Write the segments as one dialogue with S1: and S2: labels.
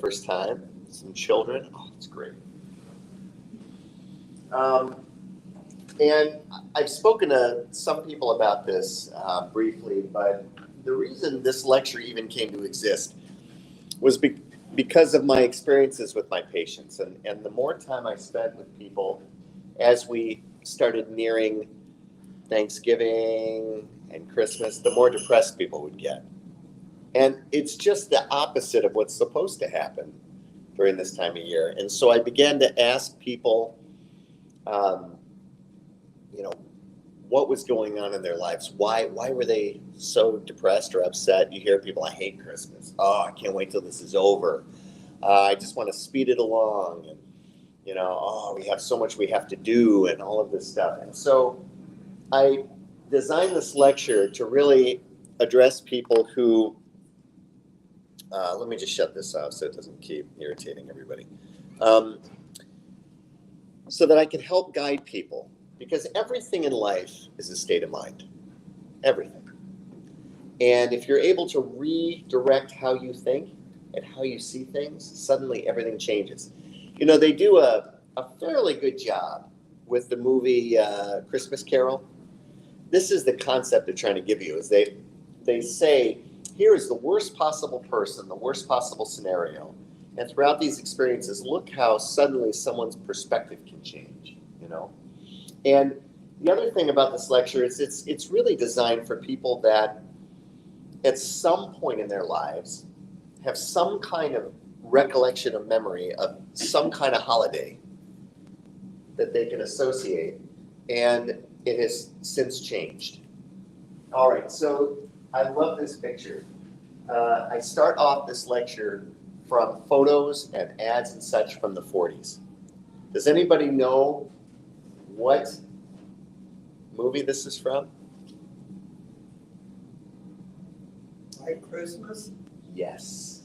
S1: first time, some children. Oh, it's great. And I've spoken to some people about this briefly, but the reason this lecture even came to exist was because of my experiences with my patients. And the more time I spent with people as we started nearing Thanksgiving and Christmas, the more depressed people would get. And it's just the opposite of what's supposed to happen during this time of year. And so I began to ask people, what was going on in their lives? Why were they so depressed or upset? You hear people, I hate Christmas. Oh, I can't wait till this is over. I just want to speed it along. And, we have so much we have to do and all of this stuff. And so I designed this lecture to really address people who, let me just shut this off so it doesn't keep irritating everybody. So that I can help guide people. Because everything in life is a state of mind. Everything. And if you're able to redirect how you think and how you see things, suddenly everything changes. They do a fairly good job with the movie Christmas Carol. This is the concept they're trying to give you, is they say, here is the worst possible person, the worst possible scenario. And throughout these experiences, look how suddenly someone's perspective can change, And the other thing about this lecture is it's really designed for people that at some point in their lives have some kind of recollection of memory of some kind of holiday that they can associate, and it has since changed. All right, so I love this picture. I start off this lecture from photos and ads and such from the 40s. Does anybody know what movie this is from?
S2: White Christmas?
S1: Yes.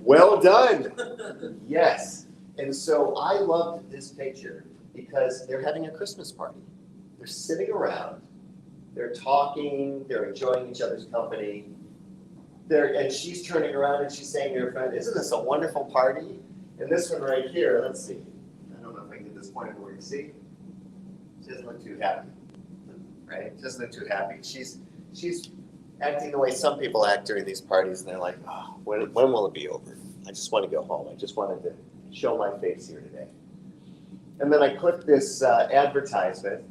S1: Well done. Yes. And so I loved this picture because they're having a Christmas party. They're sitting around, they're talking, they're enjoying each other's company. And she's turning around and she's saying to her friend, isn't this a wonderful party? And this one right here, let's see. I don't know if I can get this pointed where you see. She doesn't look too happy, right? She doesn't look too happy. She's acting the way some people act during these parties, and they're like, oh, when will it be over? I just want to go home. I just wanted to show my face here today. And then I clicked this advertisement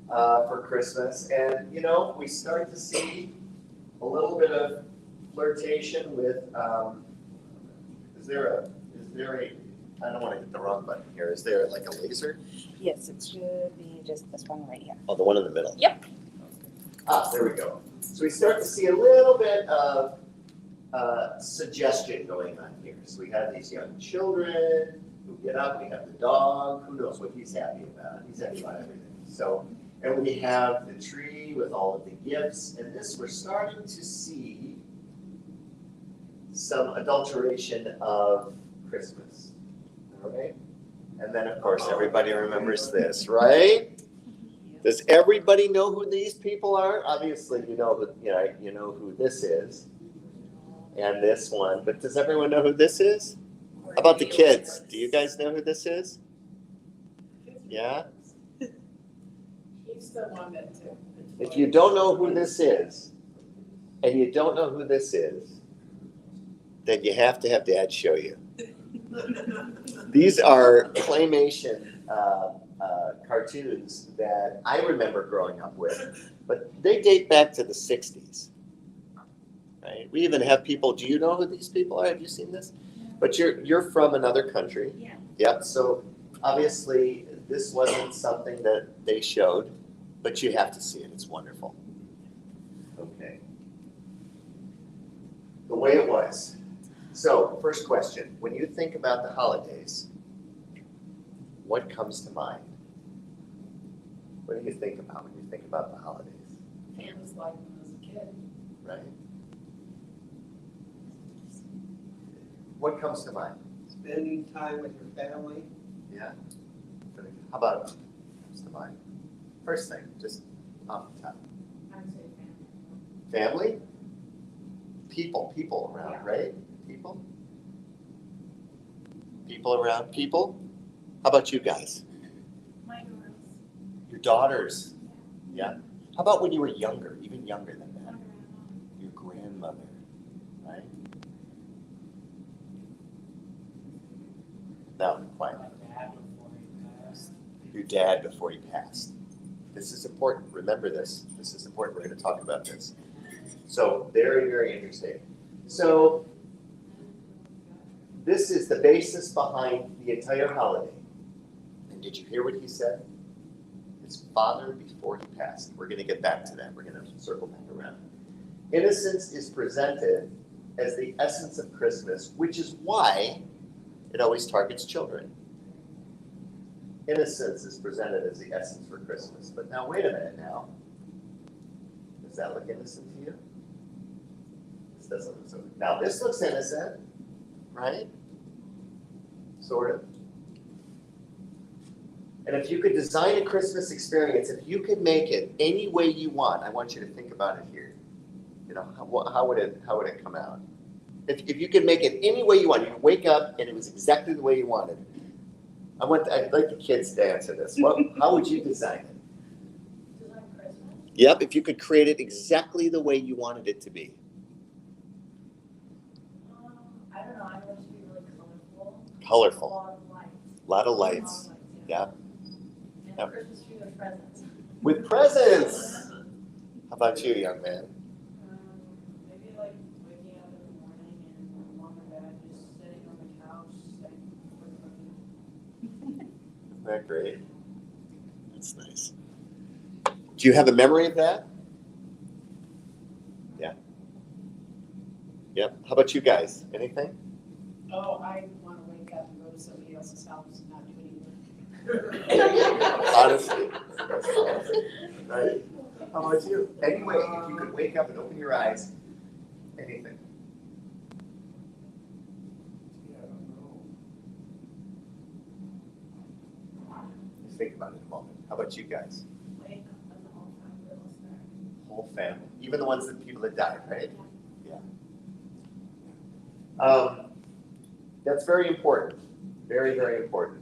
S1: for Christmas, and we start to see a little bit of flirtation with. Is there a? I don't want to hit the wrong button here. Is there like a laser?
S3: Yes, it should be just this one right here.
S1: Oh, the one in the middle.
S3: Yep.
S1: There we go. So we start to see a little bit of suggestion going on here. So we have these young children who get up. We have the dog. Who knows what he's happy about? He's happy about everything. So, and we have the tree with all of the gifts. And this, we're starting to see some adulteration of Christmas. All right? And then, of course, everybody remembers this, right? Does everybody know who these people are? Obviously, you know who this is, and this one. But does everyone know who this is? How about the kids? Do you guys know who this is? Yeah.
S2: He's the one that.
S1: If you don't know who this is, and you don't know who this is, then you have to have Dad show you. These are claymation cartoons that I remember growing up with, but they date back to the 60s. Right? We even have people, do you know who these people are? Have you seen this? But you're from another country.
S3: Yeah.
S1: Yep. So obviously this wasn't something that they showed, but you have to see it. It's wonderful. Okay. The way it was. So, first question, when you think about the holidays, what comes to mind? What do you think about when you think about the holidays?
S2: Famous like when I was a kid.
S1: Right? What comes to mind?
S2: Spending time with your family.
S1: Yeah. How about comes to mind? First thing, just off the top.
S2: I'd say family.
S1: Family? People around, right? People? People around people? How about you guys?
S2: My girls.
S1: Your daughters? Yeah. How about when you were younger, even younger than that? Your grandmother, right? No, quiet. Your dad before he passed. This is important. Remember this. This is important. We're going to talk about this. So very, very interesting. So this is the basis behind the entire holiday. And did you hear what he said? His father before he passed. We're going to get back to that. We're going to circle back around. Innocence is presented as the essence of Christmas, which is why it always targets children. Innocence is presented as the essence for Christmas. But now, wait a minute now. Does that look innocent to you? This doesn't look so. Now, this looks innocent, right? Sort of. And if you could design a Christmas experience, if you could make it any way you want, I want you to think about it here. You know, how would it come out? If you could make it any way you want, you wake up and it was exactly the way you wanted. I'd like the kids to answer this. How would you design it?
S2: Design Christmas?
S1: Yep, if you could create it exactly the way you wanted it to be.
S2: I don't know, I want it to be really colorful.
S1: Colorful.
S2: A lot of lights.
S1: A lot of lights. Yeah.
S2: And
S1: Yep.
S2: a Christmas tree with presents.
S1: With presents. How about you, young man?
S2: Maybe like waking up in the morning and I'm on my bed, just sitting on the couch, like, with cookies.
S1: Isn't that great? That's nice. Do you have a memory of that? Yeah. Yep. How about you guys? Anything?
S2: Oh, I want to wake up and go to somebody else's house and not do anything.
S1: Honestly. Right? How about you? Anyway, if you could wake up and open your eyes, anything. Just think about it a moment. How about you guys?
S2: Wake up and the whole family was there.
S1: Whole family, even the ones that people that died, right? Yeah. That's very important. Very, very important.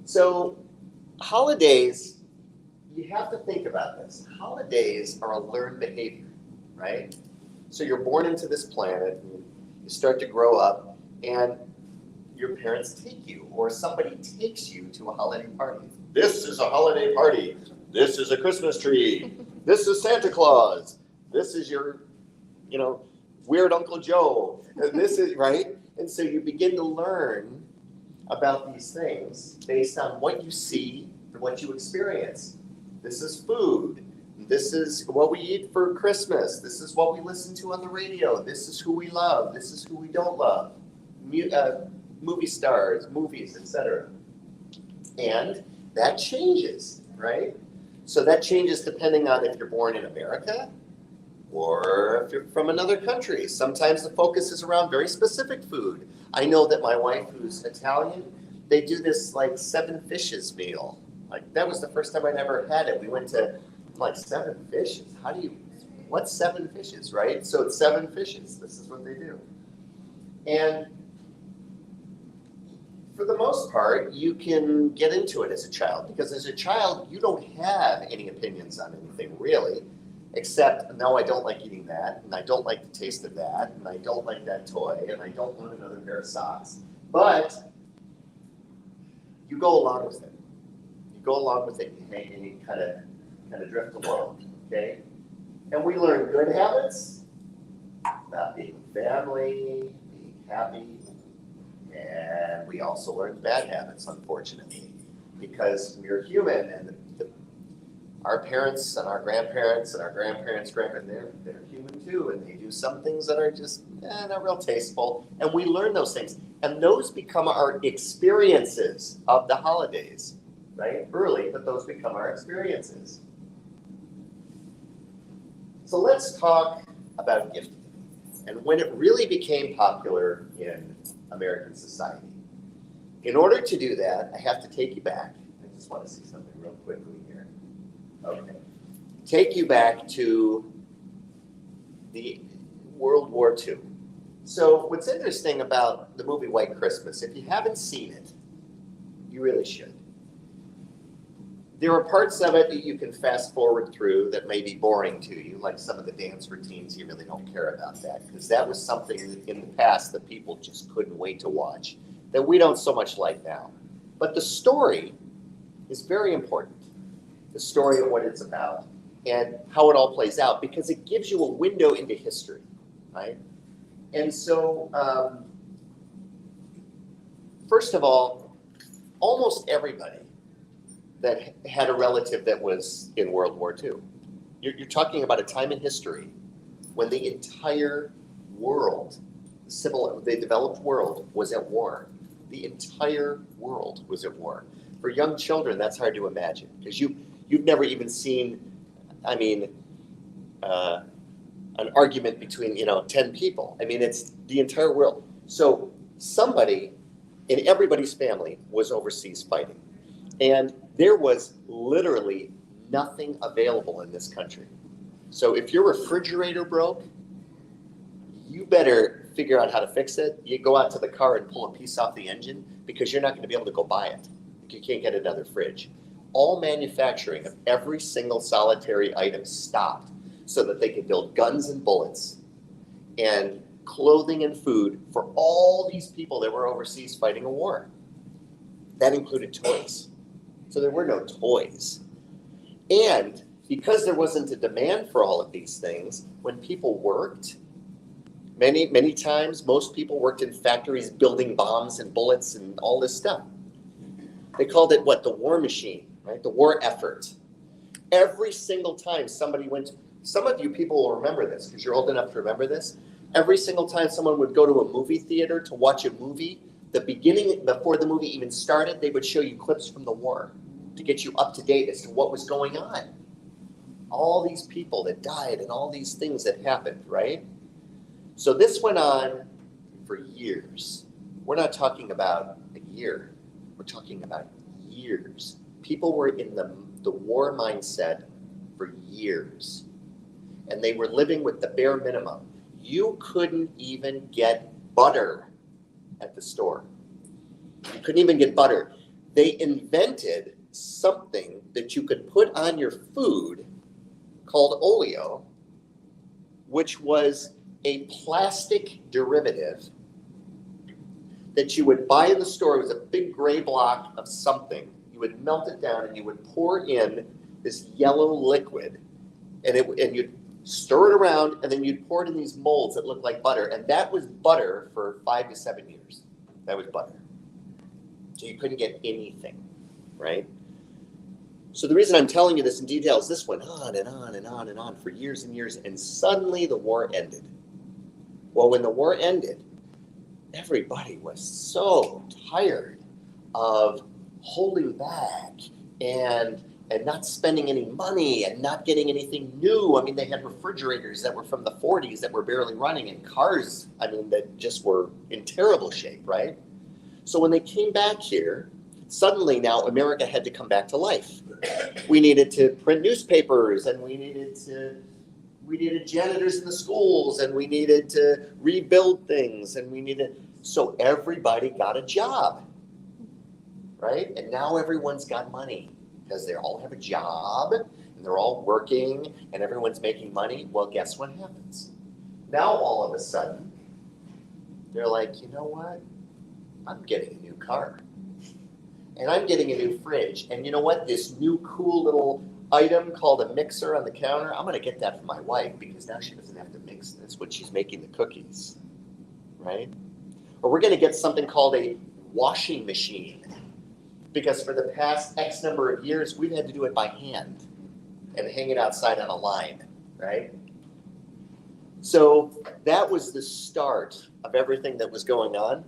S1: So, holidays, you have to think about this. Holidays are a learned behavior, right? So you're born into this planet, and you start to grow up, and your parents take you, or somebody takes you to a holiday party. This is a holiday party. This is a Christmas tree. This is Santa Claus. This is your, weird Uncle Joe. And this is, right? And so you begin to learn about these things based on what you see and what you experience. This is food. This is what we eat for Christmas. This is what we listen to on the radio. This is who we love. This is who we don't love. Movie stars, movies, etc. And that changes, right? So that changes depending on if you're born in America or if you're from another country. Sometimes the focus is around very specific food. I know that my wife, who's Italian, they do this like 7 fishes meal. Like that was the first time I'd ever had it. We went to like 7 fishes. What's 7 fishes, right? So it's 7 fishes. This is what they do. And for the most part, you can get into it as a child because as a child, you don't have any opinions on anything really, except, no, I don't like eating that, and I don't like the taste of that, and I don't like that toy, and I don't want another pair of socks. But you go along with it. You go along with it, you hang and you kind of drift along, okay? And we learn good habits, about being family, being happy, and we also learn bad habits, unfortunately, because we're human, and our parents and our grandparents and our grandparents' grandparents, they're human too, and they do some things that are just not real tasteful, and we learn those things, and those become our experiences of the holidays, right? Early, but those become our experiences. So let's talk about gifting, and when it really became popular in American society. In order to do that, I have to take you back. I just want to see something real quickly here. Okay. Take you back to the World War II. So what's interesting about the movie White Christmas, if you haven't seen it, you really should. There are parts of it that you can fast forward through that may be boring to you, like some of the dance routines. You really don't care about that because that was something in the past that people just couldn't wait to watch that we don't so much like now. But the story is very important. The story of what it's about and how it all plays out because it gives you a window into history, right? And so, first of all, almost everybody that had a relative that was in World War II. You're talking about a time in history when the entire world, the developed world, was at war. The entire world was at war. For young children, that's hard to imagine because you've never even seen, an argument between 10 people. I mean, it's the entire world. So somebody in everybody's family was overseas fighting, and there was literally nothing available in this country. So if your refrigerator broke, you better figure out how to fix it. You go out to the car and pull a piece off the engine because you're not going to be able to go buy it. You can't get another fridge. All manufacturing of every single solitary item stopped so that they could build guns and bullets and clothing and food for all these people that were overseas fighting a war. That included toys. So there were no toys. And because there wasn't a demand for all of these things, when people worked, many times, most people worked in factories building bombs and bullets and all this stuff. They called it what? The war machine, right? The war effort. Every single time somebody went, some of you people will remember this because you're old enough to remember this. Every single time someone would go to a movie theater to watch a movie, the beginning, before the movie even started, they would show you clips from the war to get you up to date as to what was going on. All these people that died and all these things that happened, right? So this went on for years. We're not talking about a year. We're talking about years. People were in the war mindset for years. And they were living with the bare minimum. You couldn't even get butter at the store. You couldn't even get butter. They invented something that you could put on your food called oleo, which was a plastic derivative that you would buy in the store. It was a big gray block of something. You would melt it down and you would pour in this yellow liquid, and you'd stir it around, and then you'd pour it in these molds that looked like butter, and that was butter for 5 to 7 years. That was butter. So you couldn't get anything, right? So the reason I'm telling you this in detail is this went on and on and on and on for years and years, and suddenly the war ended. Well, when the war ended, everybody was so tired of holding back and not spending any money and not getting anything new. I mean, they had refrigerators that were from the 40s that were barely running, and cars, that just were in terrible shape, right? So when they came back here, suddenly now America had to come back to life. We needed to print newspapers, and we needed janitors in the schools, and we needed to rebuild things, and so everybody got a job, right? And now everyone's got money because they all have a job and they're all working and everyone's making money. Well, guess what happens? Now all of a sudden, they're like, you know what? I'm getting a new car. And I'm getting a new fridge. And you know what? This new cool little item called a mixer on the counter, I'm going to get that for my wife because now she doesn't have to mix this when she's making the cookies, right? Or we're going to get something called a washing machine because for the past X number of years, we've had to do it by hand and hang it outside on a line, right? So that was the start of everything that was going on.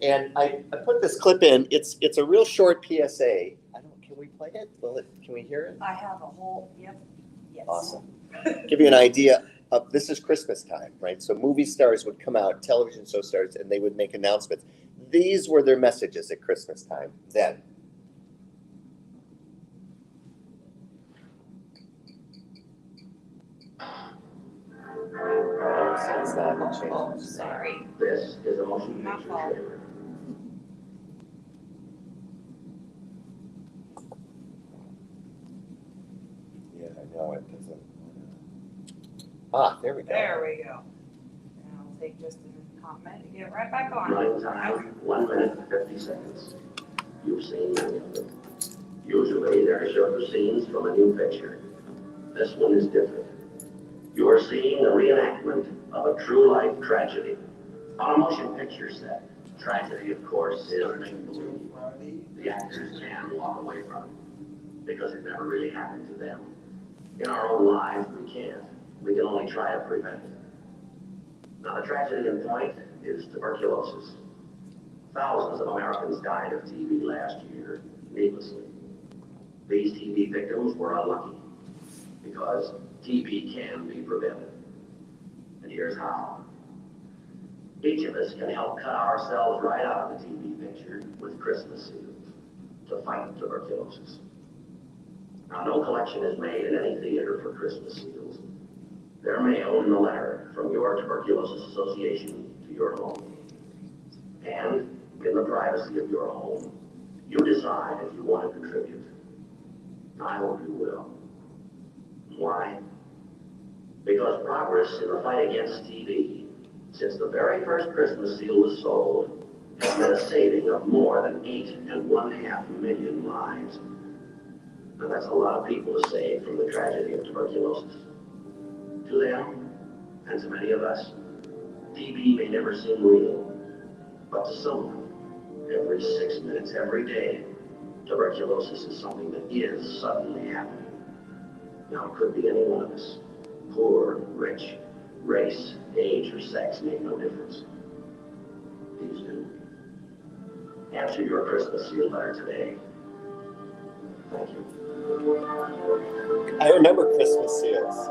S1: And I put this clip in. It's a real short PSA. Can we play it? Can we hear it?
S3: I have a whole, yep, yes.
S1: Awesome. Give you an idea of, this is Christmas time, right? So movie stars would come out, television show stars, and they would make announcements. These were their messages at Christmas time then. since that and changed.
S3: Oh, sorry.
S4: This is a motion
S3: My
S4: picture
S3: fault.
S4: trailer.
S1: Yeah, I know it doesn't. Ah, there we go.
S3: There we go. And I'll take just a hot minute to get right back on.
S4: Running time, 1 minute and 50 seconds. You've seen many of them. Usually they're shorter scenes from a new picture. This one is different. You're seeing a reenactment of a true life tragedy. On a motion picture set, tragedy, of course, is make-believe. The actors can walk away from it because it never really happened to them. In our own lives, we can't. We can only try to prevent it. Now, the tragedy in point is tuberculosis. Thousands of Americans died of TB last year, needlessly. These TB victims were unlucky because TB can be prevented. And here's how. Each of us can help cut ourselves right out of the TB picture with Christmas seals to fight tuberculosis. Now, no collection is made in any theater for Christmas seals. They're mailed in a letter from your Tuberculosis Association to your home. And in the privacy of your home, you decide if you want to contribute. I hope you will. Why? Because progress in the fight against TB, since the very first Christmas seal was sold, has been a saving of more than 8.5 million lives. Now that's a lot of people to save from the tragedy of tuberculosis. To them, and to many of us, TB may never seem real, but to someone, every 6 minutes, every day, tuberculosis is something that is suddenly happening. Now, it could be any one of us. Poor, rich, race, age, or sex make no difference. These do. Answer your Christmas seal letter today. Thank you.
S1: I remember Christmas seals.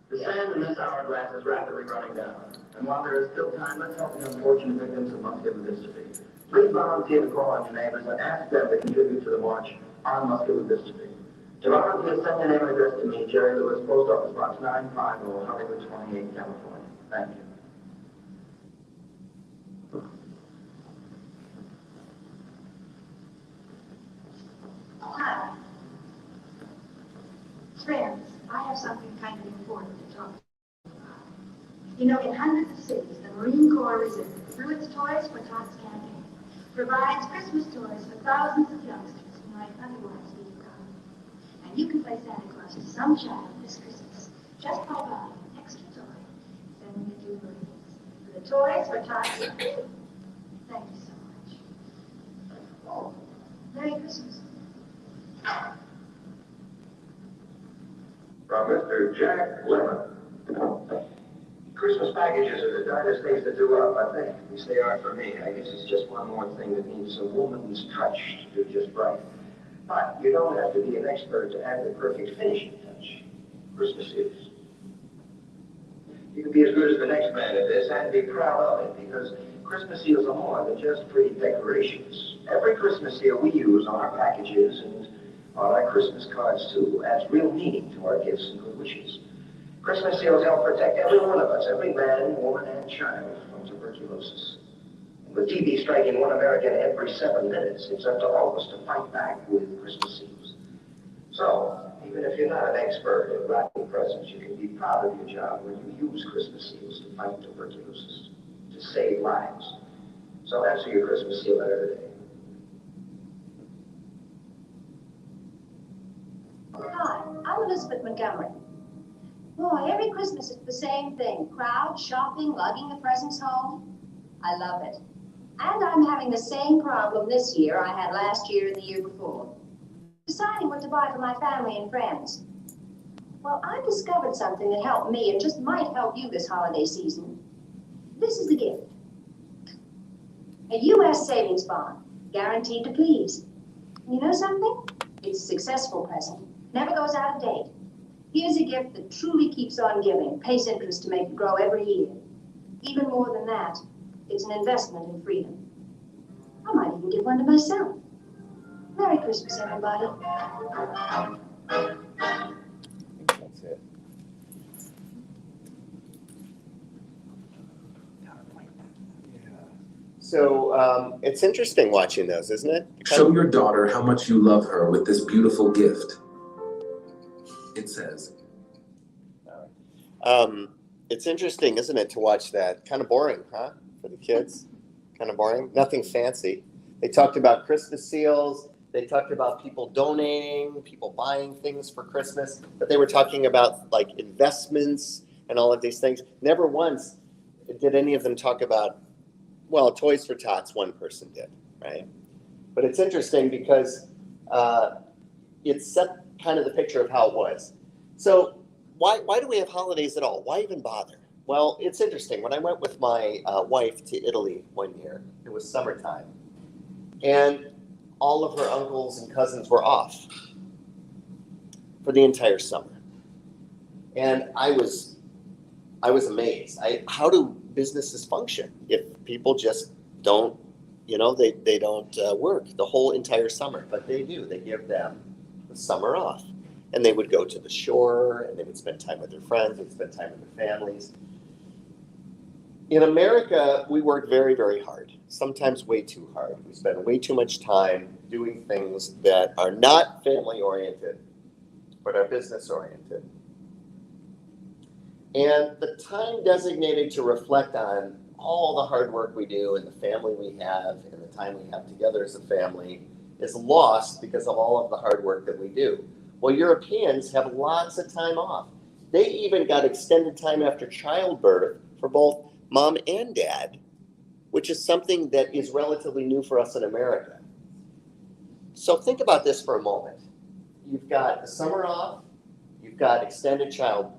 S4: The sand in this hourglass is rapidly running down. And while there is still time, let's help the unfortunate victims of muscular dystrophy. Please volunteer to call on your neighbors and ask them to contribute to the march on muscular dystrophy. To volunteer, send your name and address to me, Jerry Lewis, Post Office Box 950, Hollywood 28, California. Thank you.
S5: Hi. Friends, I have something kind of important to talk to you about. You know, in hundreds of cities, the Marine Corps Reserve, through its Toys for Tots campaign, provides Christmas toys for thousands of youngsters who might otherwise be forgotten. And you can play Santa Claus to some child this Christmas just by buying an extra toy, sending it to your birthdays. The Toys for Tots. Thank you so much. Oh, Merry Christmas.
S4: From Mr. Jack Lemmon. Christmas packages are the darndest things to do up, I think. At least they are for me. I guess it's just one more thing that needs a woman's touch to do just right. But you don't have to be an expert to add the perfect finishing touch. Christmas seals. You can be as good as the next man at this and be proud of it, because Christmas seals are more than just pretty decorations. Every Christmas seal we use on our packages and on our Christmas cards, too, adds real meaning to our gifts and good wishes. Christmas seals help protect every one of us, every man, woman, and child from tuberculosis. And with TB striking 1 American every 7 minutes, it's up to all of us to fight back with Christmas seals. So, even if you're not an expert at wrapping presents, you can be proud of your job when you use Christmas seals to fight tuberculosis, to save lives. So answer your Christmas seal letter today.
S5: Hi, I'm Elizabeth Montgomery. Boy, every Christmas it's the same thing. Crowd, shopping, lugging the presents home. I love it. And I'm having the same problem this year I had last year and the year before. Deciding what to buy for my family and friends. Well, I discovered something that helped me and just might help you this holiday season. This is the gift. A U.S. savings bond, guaranteed to please. And you know something? It's a successful present. Never goes out of date. Here's a gift that truly keeps on giving, pays interest to make it grow every year. Even more than that, it's an investment in freedom. I might even give one to myself. Merry Christmas, everybody.
S1: I think that's it. So it's interesting watching those, isn't it?
S6: Show your daughter how much you love her with this beautiful gift. It says.
S1: It's interesting, isn't it, to watch that? Kind of boring, huh? For the kids. Kind of boring. Nothing fancy. They talked about Christmas seals. They talked about people donating, people buying things for Christmas. But they were talking about like investments and all of these things. Never once did any of them talk about, well, Toys for Tots, one person did, right? But it's interesting because it set kind of the picture of how it was. So why do we have holidays at all? Why even bother? Well, it's interesting. When I went with my wife to Italy one year, it was summertime, and all of her uncles and cousins were off for the entire summer. And I was amazed. How do businesses function if people just don't, they don't work the whole entire summer? But they do. They give them the summer off. And they would go to the shore, and they would spend time with their friends, they'd spend time with their families. In America, we work very, very hard, sometimes way too hard. We spend way too much time doing things that are not family-oriented, but are business-oriented. And the time designated to reflect on all the hard work we do and the family we have and the time we have together as a family is lost because of all of the hard work that we do. Well, Europeans have lots of time off. They even got extended time after childbirth for both mom and dad, which is something that is relatively new for us in America. So think about this for a moment. You've got the summer off, you've got extended extended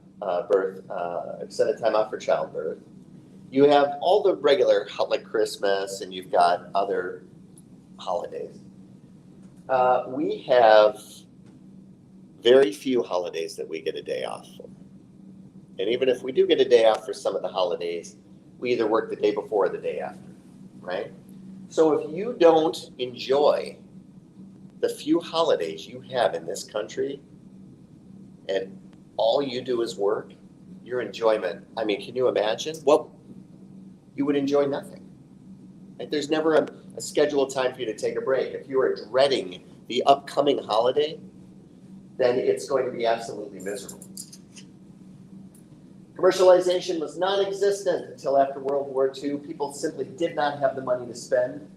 S1: time off for childbirth. You have all the regular, like Christmas, and you've got other holidays. We have very few holidays that we get a day off for. And even if we do get a day off for some of the holidays, we either work the day before or the day after, right? So if you don't enjoy the few holidays you have in this country and all you do is work, your enjoyment, can you imagine? Well, you would enjoy nothing. Right? There's never a scheduled time for you to take a break. If you are dreading the upcoming holiday, then it's going to be absolutely miserable. Commercialization was non-existent until after World War II. People simply did not have the money to spend.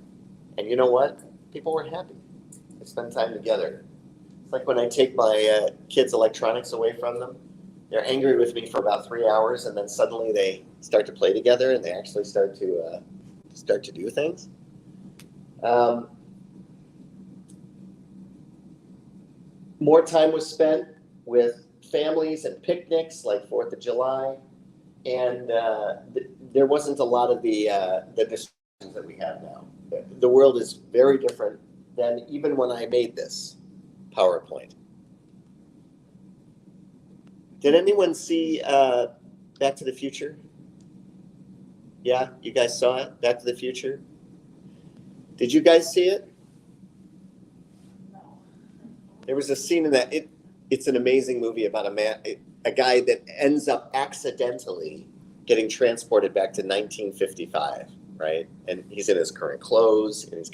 S1: And you know what? People were happy. They spent time together. It's like when I take my kids' electronics away from them. They're angry with me for about 3 hours, and then suddenly they start to play together, and they actually start to do things. More time was spent with families and picnics like 4th of July, and there wasn't a lot of the distractions that we have now. The world is very different than even when I made this PowerPoint. Did anyone see Back to the Future? Yeah, you guys saw it, Back to the Future? Did you guys see it? There was a scene in that. It's an amazing movie about a guy that ends up accidentally getting transported back to 1955, right? And he's in his current clothes, and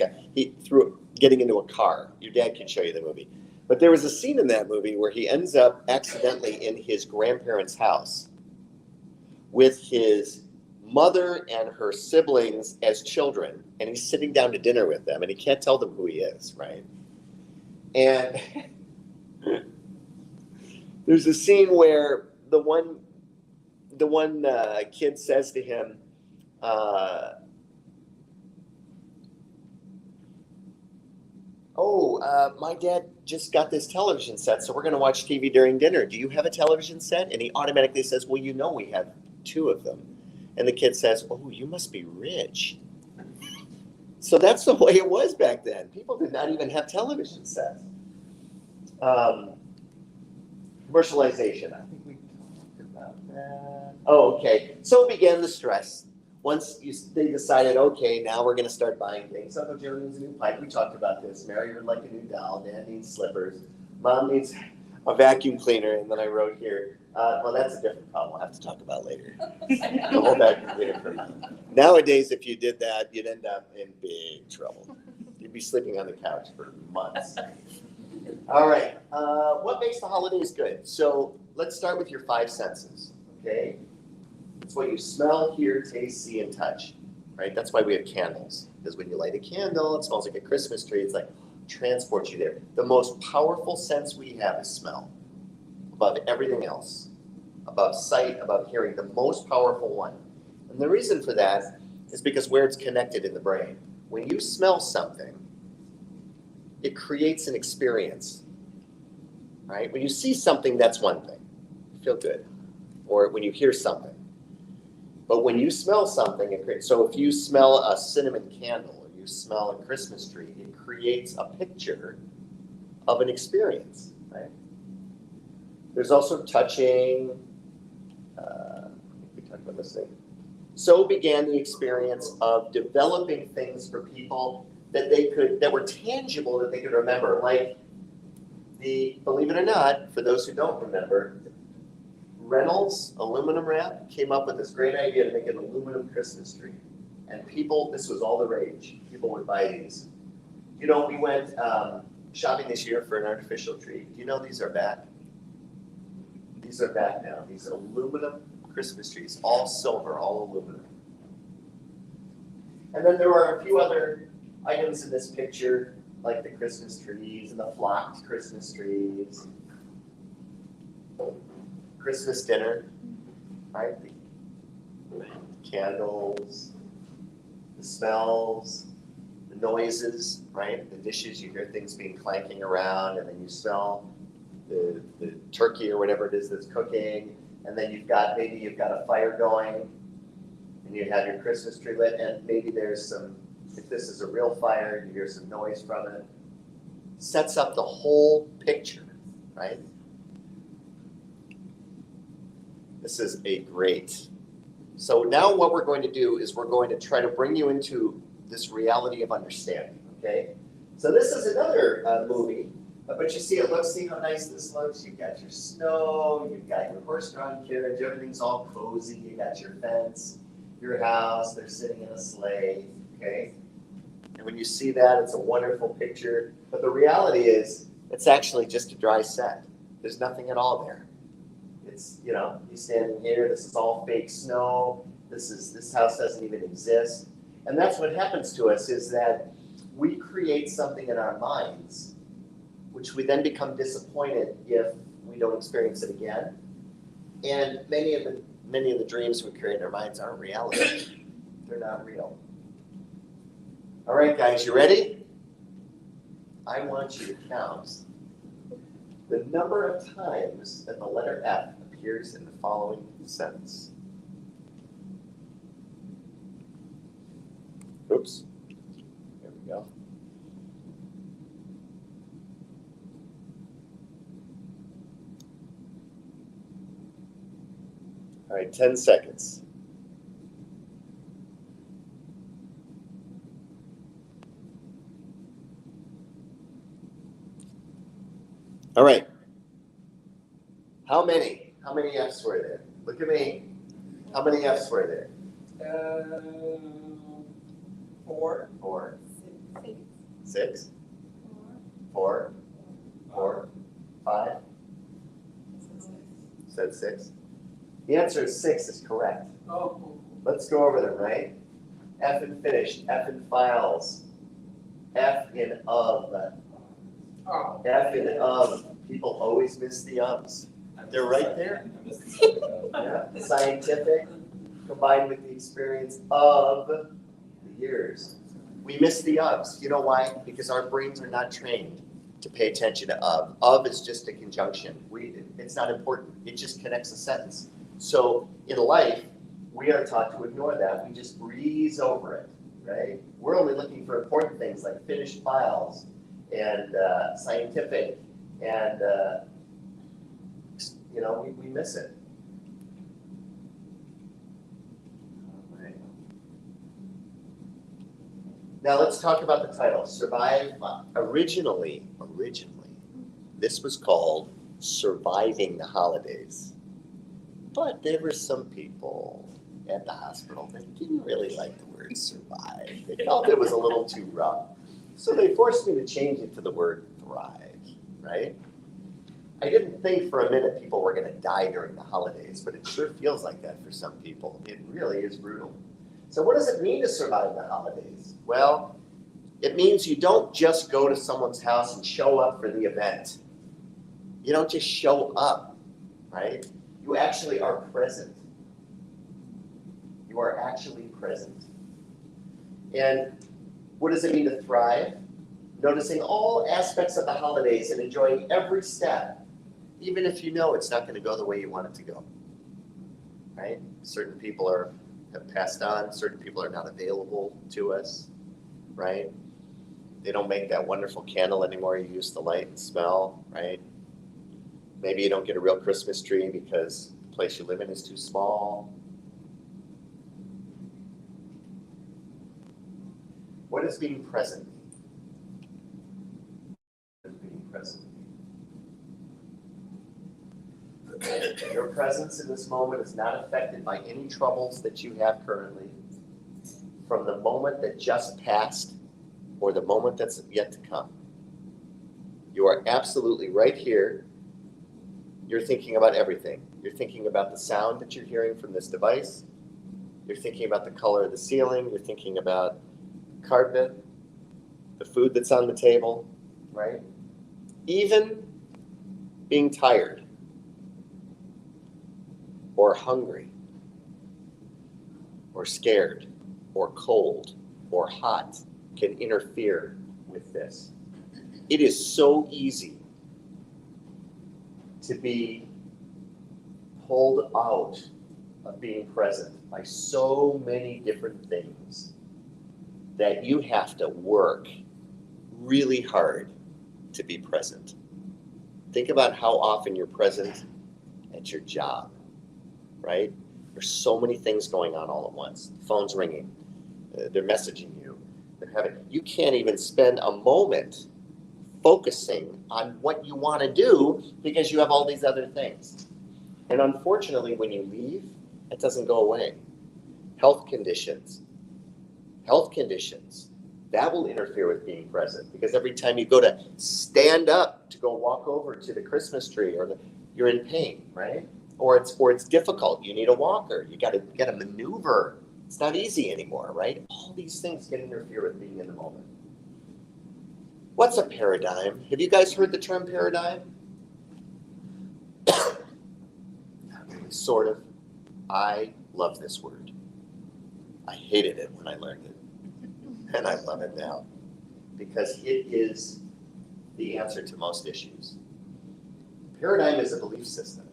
S1: getting into a car. Your dad can show you the movie. But there was a scene in that movie where he ends up accidentally in his grandparents' house with his mother and her siblings as children, and he's sitting down to dinner with them, and he can't tell them who he is, right? And there's a scene where the one kid says to him, my dad just got this television set, so we're going to watch TV during dinner. Do you have a television set? And he automatically says, well, we have 2 of them. And the kid says, oh, you must be rich. So that's the way it was back then. People did not even have television sets. Commercialization. I think we talked about that. Oh, okay. So began the stress. they decided, okay, now we're going to start buying things. Uncle Joe needs a new pipe. We talked about this. Mary would like a new doll. Dad needs slippers. Mom needs a vacuum cleaner. And then I wrote here, well, that's a different problem we'll have to talk about later. The whole vacuum cleaner for me. Nowadays, if you did that, you'd end up in big trouble. You'd be sleeping on the couch for months. All right. What makes the holidays good? So let's start with your five senses, okay? It's what you smell, hear, taste, see, and touch, right? That's why we have candles. Because when you light a candle, it smells like a Christmas tree. It's like transports you there. The most powerful sense we have is smell, above everything else, above sight, above hearing, the most powerful one. And the reason for that is because where it's connected in the brain. When you smell something, it creates an experience, right? When you see something, that's one thing. You feel good. Or when you hear something. But when you smell something, it creates. So if you smell a cinnamon candle or you smell a Christmas tree, it creates a picture of an experience, right? There's also touching. We talked about listening. So began the experience of developing things for people that were tangible, that they could remember. Like believe it or not, for those who don't remember, Reynolds Aluminum Wrap came up with this great idea to make an aluminum Christmas tree. And this was all the rage. People would buy these. You know, we went shopping this year for an artificial tree. Do you know these are back? These are back now. These aluminum Christmas trees, all silver, all aluminum. And then there are a few other items in this picture, like the Christmas trees and the flocked Christmas trees. Christmas dinner, right? The candles, the smells, the noises, right? The dishes, you hear things being clanking around, and then you smell the turkey or whatever it is that's cooking, and then maybe you've got a fire going, and you have your Christmas tree lit, and maybe there's if this is a real fire, you hear some noise from it. Sets up the whole picture, right? This is a great. So now what we're going to do is we're going to try to bring you into this reality of understanding, okay? So this is another movie, but you see see how nice this looks? You've got your snow, you've got your horse-drawn carriage, everything's all cozy, you got your fence, your house, they're sitting in a sleigh, okay? And when you see that, it's a wonderful picture, but the reality is it's actually just a dry set. There's nothing at all there. It's, you standing here, this is all fake snow, this house doesn't even exist. And that's what happens to us, is that we create something in our minds, which we then become disappointed if we don't experience it again. And many of the dreams we create in our minds aren't reality. They're not real. All right, guys, you ready? I want you to count the number of times that the letter F appears in the following sentence. Oops. There we go. All right, 10 seconds. All right. How many F's were there? Look at me. How many F's were there?
S3: 4.
S1: 4. 6. 4. 4. 5. Said 6. The answer is 6 is correct.
S3: Oh.
S1: Let's go over them, right? F in finished, F in files, F in of.
S3: Oh.
S1: F in of. People always miss the ofs. They're right there. Yeah. Scientific combined with the experience of the years. We miss the ofs. You know why? Because our brains are not trained to pay attention to of. Of is just a conjunction. It's not important. It just connects a sentence. So in life, we are taught to ignore that. We just breeze over it, right? We're only looking for important things like finished files and scientific, and we miss it. All right. Now let's talk about the title, Survive. Originally, this was called Surviving the Holidays. But there were some people at the hospital that didn't really like the word survive. They felt it was a little too rough. So they forced me to change it to the word thrive, right? I didn't think for a minute people were going to die during the holidays, but it sure feels like that for some people. It really is brutal. So what does it mean to survive the holidays? Well, it means you don't just go to someone's house and show up for the event. You don't just show up, right? You actually are present. You are actually present. And what does it mean to thrive? Noticing all aspects of the holidays and enjoying every step, even if you know it's not going to go the way you want it to go, right? Certain people have passed on. Certain people are not available to us, right? They don't make that wonderful candle anymore you used to light and smell, right? Maybe you don't get a real Christmas tree because the place you live in is too small. What does being present mean? What does being present mean? Your presence in this moment is not affected by any troubles that you have currently, from the moment that just passed or the moment that's yet to come. You are absolutely right here. You're thinking about everything. You're thinking about the sound that you're hearing from this device. You're thinking about the color of the ceiling. You're thinking about the carpet, the food that's on the table, right? Even being tired or hungry or scared or cold or hot can interfere with this. It is so easy to be pulled out of being present by so many different things that you have to work really hard to be present. Think about how often you're present at your job, right? There's so many things going on all at once. The phone's ringing, they're messaging you, you can't even spend a moment focusing on what you want to do because you have all these other things. And unfortunately, when you leave, it doesn't go away. Health conditions, that will interfere with being present, because every time you go to stand up to go walk over to the Christmas tree, you're in pain, right? Or it's difficult. You need a walker. You got to maneuver. It's not easy anymore, right? All these things can interfere with being in the moment. What's a paradigm? Have you guys heard the term paradigm? Sort of. I love this word. I hated it when I learned it, and I love it now, because it is the answer to most issues. Paradigm is a belief system.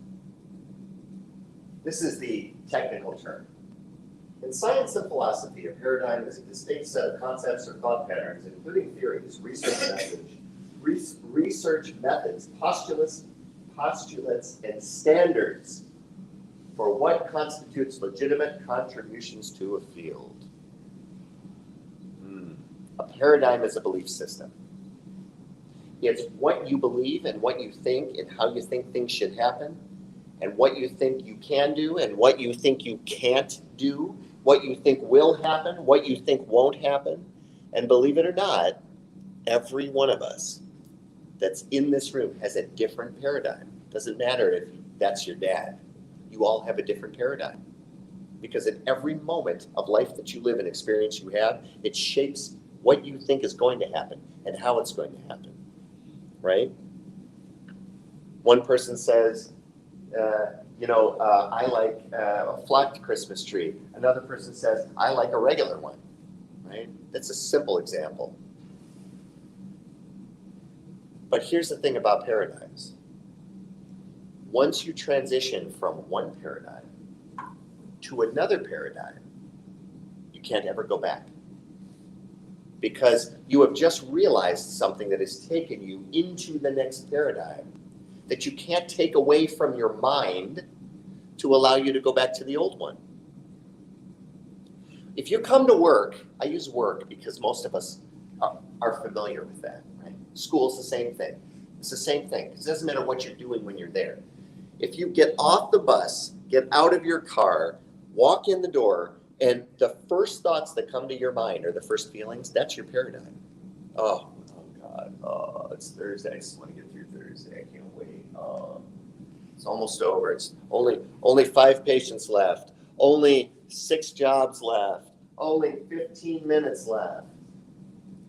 S1: This is the technical term. In science and philosophy, a paradigm is a distinct set of concepts or thought patterns, including theories, research methods, postulates, and standards for what constitutes legitimate contributions to a field. A paradigm is a belief system. It's what you believe and what you think and how you think things should happen, and what you think you can do and what you think you can't do, what you think will happen, what you think won't happen. And believe it or not, every one of us that's in this room has a different paradigm. Doesn't matter if that's your dad. You all have a different paradigm. Because at every moment of life that you live and experience you have, it shapes what you think is going to happen and how it's going to happen, right? One person says, I like a flocked Christmas tree. Another person says, I like a regular one, right? That's a simple example. But here's the thing about paradigms. Once you transition from one paradigm to another paradigm, you can't ever go back. Because you have just realized something that has taken you into the next paradigm that you can't take away from your mind to allow you to go back to the old one. If you come to work, I use work because most of us are familiar with that, right? School's the same thing. It's the same thing. It doesn't matter what you're doing when you're there. If you get off the bus, get out of your car, walk in the door, and the first thoughts that come to your mind or the first feelings, that's your paradigm. Oh God, oh, it's Thursday. I just want to get through Thursday. I can't wait. It's almost over. It's only 5 patients left. Only 6 jobs left. Only 15 minutes left.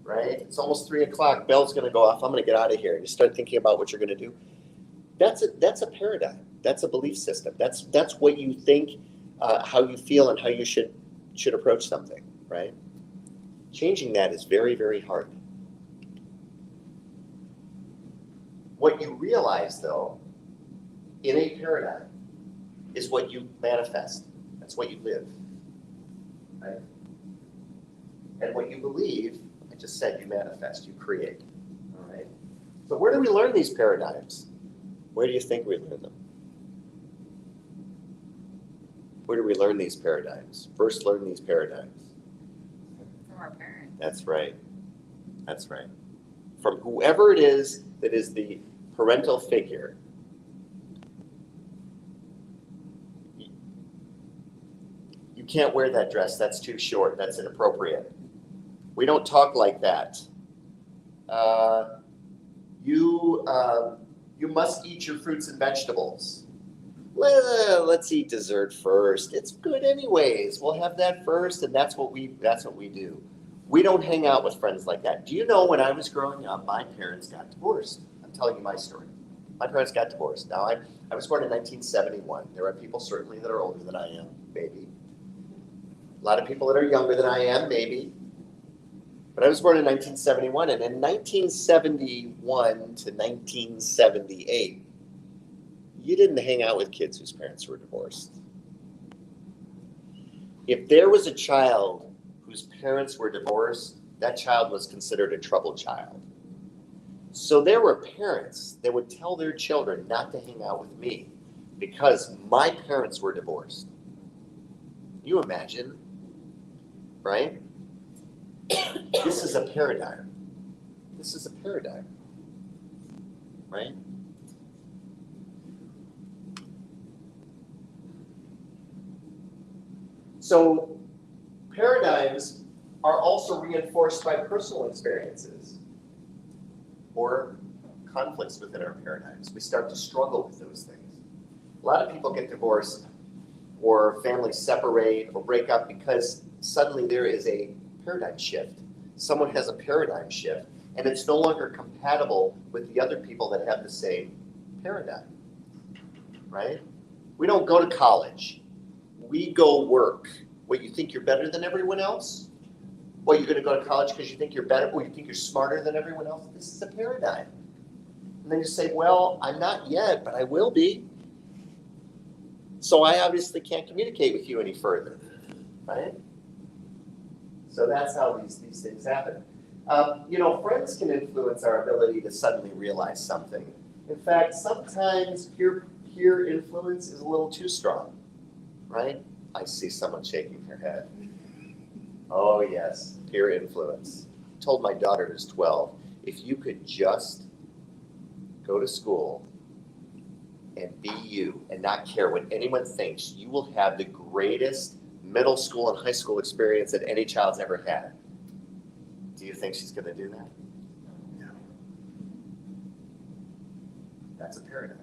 S1: Right? It's almost 3 o'clock. Bell's going to go off. I'm going to get out of here. You start thinking about what you're going to do. That's a paradigm. That's a belief system. That's what you think, how you feel, and how you should approach something. Right? Changing that is very, very hard. What you realize, though, in a paradigm, is what you manifest. That's what you live. Right? And what you believe, I just said, you manifest, you create. All right. So where do we learn these paradigms? Where do you think we learn them? Where do we learn these paradigms? First learn these paradigms.
S3: From our parents.
S1: That's right. That's right. From whoever it is that is the parental figure. You can't wear that dress. That's too short. That's inappropriate. We don't talk like that. You must eat your fruits and vegetables. Let's eat dessert first. It's good anyways. We'll have that first, and that's what we do. We don't hang out with friends like that. Do you know when I was growing up, my parents got divorced? I'm telling you my story. My parents got divorced. Now, I was born in 1971. There are people certainly that are older than I am, maybe. A lot of people that are younger than I am, maybe. But I was born in 1971, and in 1971 to 1978, you didn't hang out with kids whose parents were divorced. If there was a child whose parents were divorced, that child was considered a troubled child. So there were parents that would tell their children not to hang out with me because my parents were divorced. You imagine, right? This is a paradigm. This is a paradigm, right? So paradigms are also reinforced by personal experiences or conflicts within our paradigms. We start to struggle with those things. A lot of people get divorced or families separate or break up because suddenly there is a paradigm shift. Someone has a paradigm shift and it's no longer compatible with the other people that have the same paradigm, right? We don't go to college. We go work. What, you think you're better than everyone else? Well, you're going to go to college because you think you're better, or you think you're smarter than everyone else? This is a paradigm. And then you say, well, I'm not yet, but I will be. So I obviously can't communicate with you any further, right? So that's how these things happen. Friends can influence our ability to suddenly realize something. In fact, sometimes peer influence is a little too strong, right? I see someone shaking their head. Oh yes, peer influence. I told my daughter who's 12, if you could just go to school and be you and not care what anyone thinks, you will have the greatest middle school and high school experience that any child's ever had. Do you think she's going to do that? No. That's a paradigm.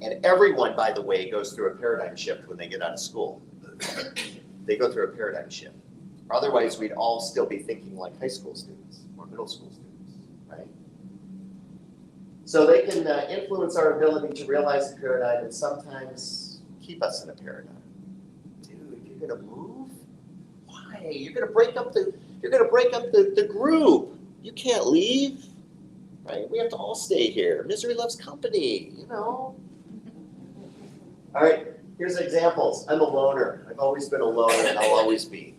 S1: And everyone, by the way, goes through a paradigm shift when they get out of school. They go through a paradigm shift. Otherwise, we'd all still be thinking like high school students or middle school students, right? So they can influence our ability to realize the paradigm and sometimes keep us in a paradigm. Dude, you're gonna move? Why? You're gonna break up the group. You can't leave, right? We have to all stay here. Misery loves company, All right, here's examples. I'm a loner. I've always been a loner and I'll always be.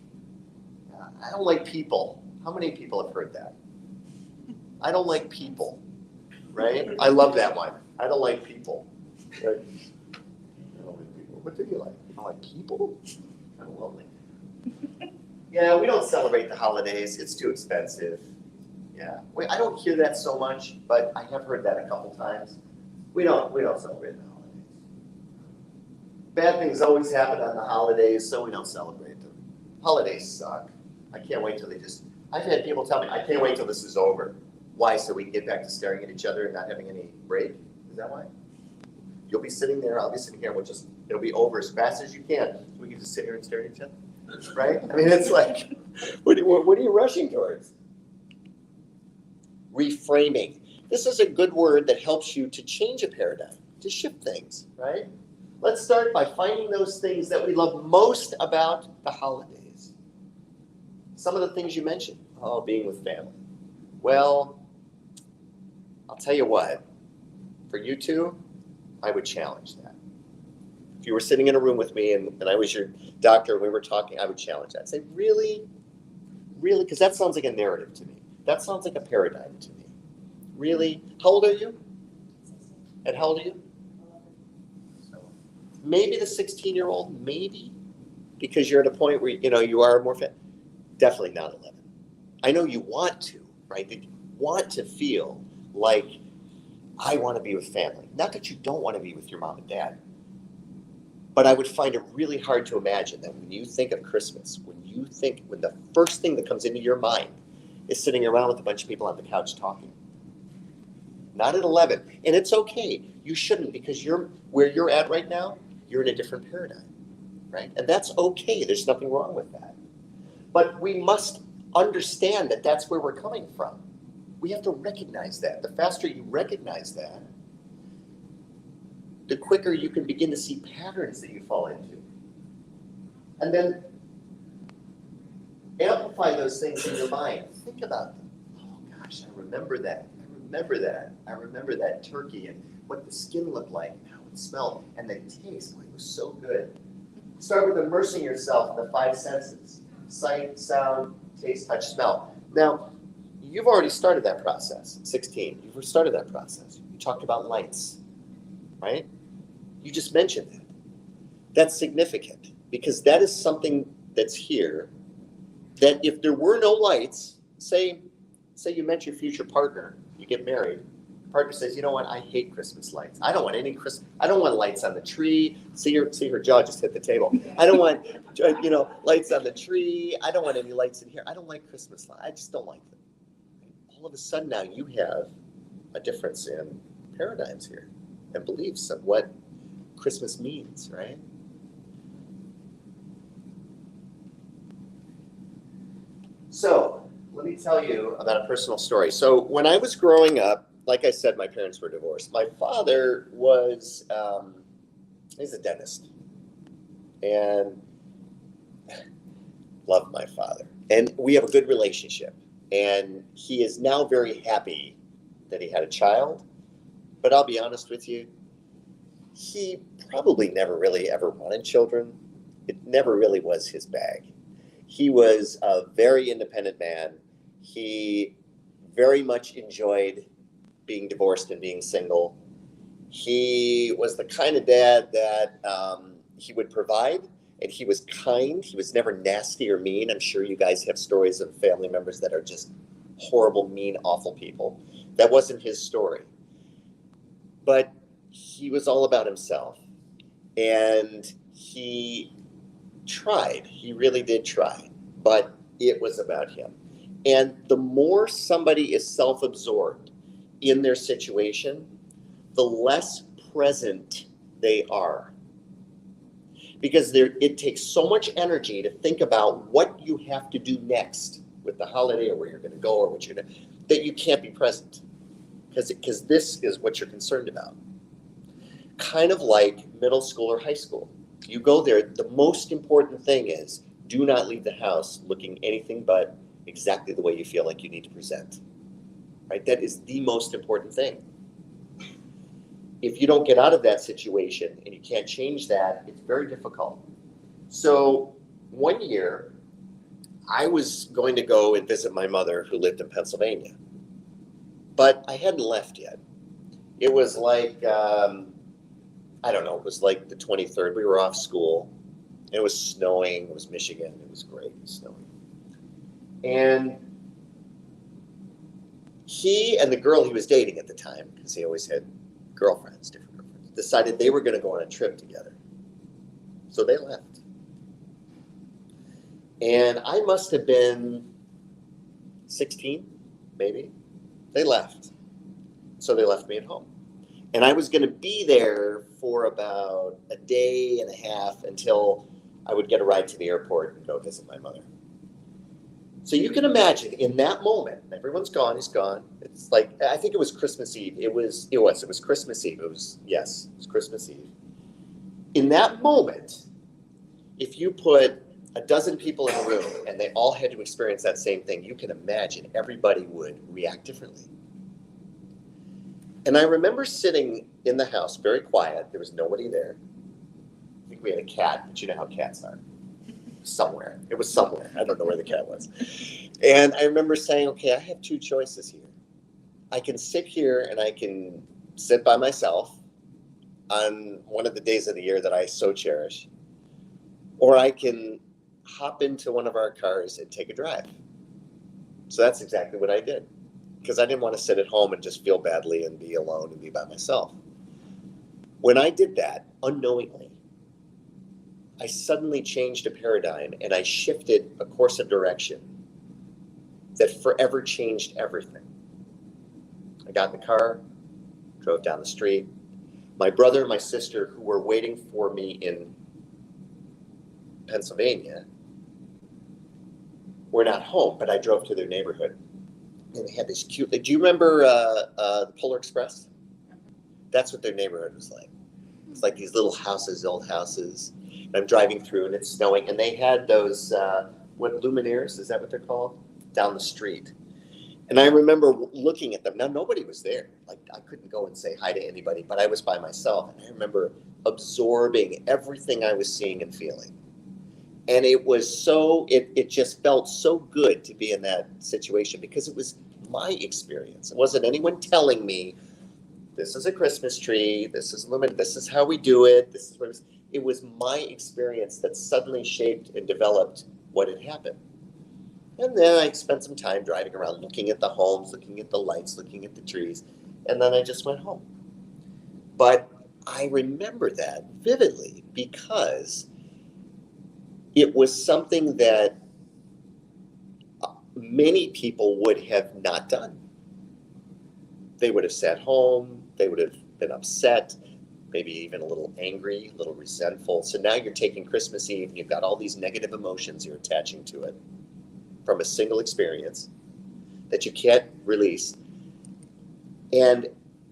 S1: I don't like people. How many people have heard that? I don't like people, right? I love that one. I don't like people. Right? I don't like people. What do you like? I don't like people? I'm lonely. Yeah, we don't celebrate the holidays. It's too expensive. Yeah, I don't hear that so much, but I have heard that a couple times. We don't celebrate the holidays. Bad things always happen on the holidays, so we don't celebrate them. Holidays suck. I can't wait till I've had people tell me, I can't wait till this is over. Why? So we can get back to staring at each other and not having any break? Is that why? You'll be sitting there, I'll be sitting here, it'll be over as fast as you can. So we can just sit here and stare at each other, right? I mean, it's like, what are you rushing towards? Reframing. This is a good word that helps you to change a paradigm, to shift things, right? Let's start by finding those things that we love most about the holidays. Some of the things you mentioned, being with family. Well, I'll tell you what, for you two, I would challenge that. If you were sitting in a room with me and I was your doctor and we were talking, I would challenge that. I'd say, really? Really? Because that sounds like a narrative to me. That sounds like a paradigm to me. Really? How old are you? And how old are you? So maybe the 16-year-old, maybe, because you're at a point where you are more fit. Definitely not 11. I know you want to, right? You want to feel like I want to be with family. Not that you don't want to be with your mom and dad, but I would find it really hard to imagine that when you think of Christmas, when the first thing that comes into your mind is sitting around with a bunch of people on the couch talking. Not at 11. And it's okay. You shouldn't, because where you're at right now, you're in a different paradigm, right? And that's okay. There's nothing wrong with that. But we must understand that that's where we're coming from. We have to recognize that. The faster you recognize that, the quicker you can begin to see patterns that you fall into. And then amplify those things in your mind. Think about them. Oh gosh, I remember that. I remember that turkey and what the skin looked like and how it smelled and the taste. It was so good. Start with immersing yourself in the 5 senses. Sight, sound, taste, touch, smell. Now, you've already started that process at 16. You've started that process. You talked about lights, right? You just mentioned that. That's significant because that is something that's here that if there were no lights, say you met your future partner, you get married, the partner says, you know what, I hate Christmas lights. I don't want lights on the tree. See her jaw just hit the table. I don't want lights on the tree. I don't want any lights in here. I don't like Christmas lights. I just don't like them. All of a sudden now you have a difference in paradigms here and beliefs of what Christmas means, right? So let me tell you about a personal story. So when I was growing up, like I said, my parents were divorced. My father was, he's a dentist. And loved my father. And we have a good relationship. And he is now very happy that he had a child. But I'll be honest with you, he probably never really ever wanted children. It never really was his bag. He was a very independent man. He very much enjoyed being divorced and being single. He was the kind of dad that he would provide, and he was kind. He was never nasty or mean. I'm sure you guys have stories of family members that are just horrible, mean, awful people. That wasn't his story. But he was all about himself. And he tried. He really did try. But it was about him. And the more somebody is self-absorbed in their situation, the less present they are. Because it takes so much energy to think about what you have to do next with the holiday or where you're going to go or what you're going to, that you can't be present. Because this is what you're concerned about. Kind of like middle school or high school. You go there, the most important thing is do not leave the house looking anything but exactly the way you feel like you need to present. Right? That is the most important thing. If you don't get out of that situation and you can't change that, it's very difficult. So one year, I was going to go and visit my mother who lived in Pennsylvania. But I hadn't left yet. It was like, I don't know, it was like the 23rd. We were off school. And it was snowing. It was Michigan. It was great. It was snowing. And he and the girl he was dating at the time, because he always had girlfriends, different girlfriends, decided they were going to go on a trip together. So they left. And I must have been 16, maybe. They left. So they left me at home. And I was going to be there for about a day and a half until I would get a ride to the airport and go visit my mother. So you can imagine in that moment, everyone's gone, he's gone. It's like, I think it was Christmas Eve. It was Christmas Eve. It was Christmas Eve. In that moment, if you put a dozen people in a room and they all had to experience that same thing, you can imagine everybody would react differently. And I remember sitting in the house, very quiet. There was nobody there. I think we had a cat, but you know how cats are. Somewhere. It was somewhere. I don't know where the cat was. And I remember saying, okay, I have two choices here. I can sit here and I can sit by myself on one of the days of the year that I so cherish, or I can hop into one of our cars and take a drive. So that's exactly what I did, because I didn't want to sit at home and just feel badly and be alone and be by myself. When I did that, unknowingly, I suddenly changed a paradigm and I shifted a course of direction that forever changed everything. I got in the car, drove down the street. My brother and my sister, who were waiting for me in Pennsylvania, were not home, but I drove to their neighborhood. And they had this cute, do you remember the Polar Express? That's what their neighborhood was like. It's like these little houses, old houses. And I'm driving through and it's snowing. And they had those, what, luminaires, is that what they're called? Down the street. And I remember looking at them. Now, nobody was there. Like, I couldn't go and say hi to anybody, but I was by myself. And I remember absorbing everything I was seeing and feeling. And it was so, it just felt so good to be in that situation because it was my experience. It wasn't anyone telling me, this is a Christmas tree, this is lumen, this is how we do it, this is what it was my experience that suddenly shaped and developed what had happened. And then I spent some time driving around, looking at the homes, looking at the lights, looking at the trees, and then I just went home. But I remember that vividly because it was something that many people would have not done. They would have sat home, they would have been upset, maybe even a little angry, a little resentful. So now you're taking Christmas Eve and you've got all these negative emotions you're attaching to it from a single experience that you can't release. And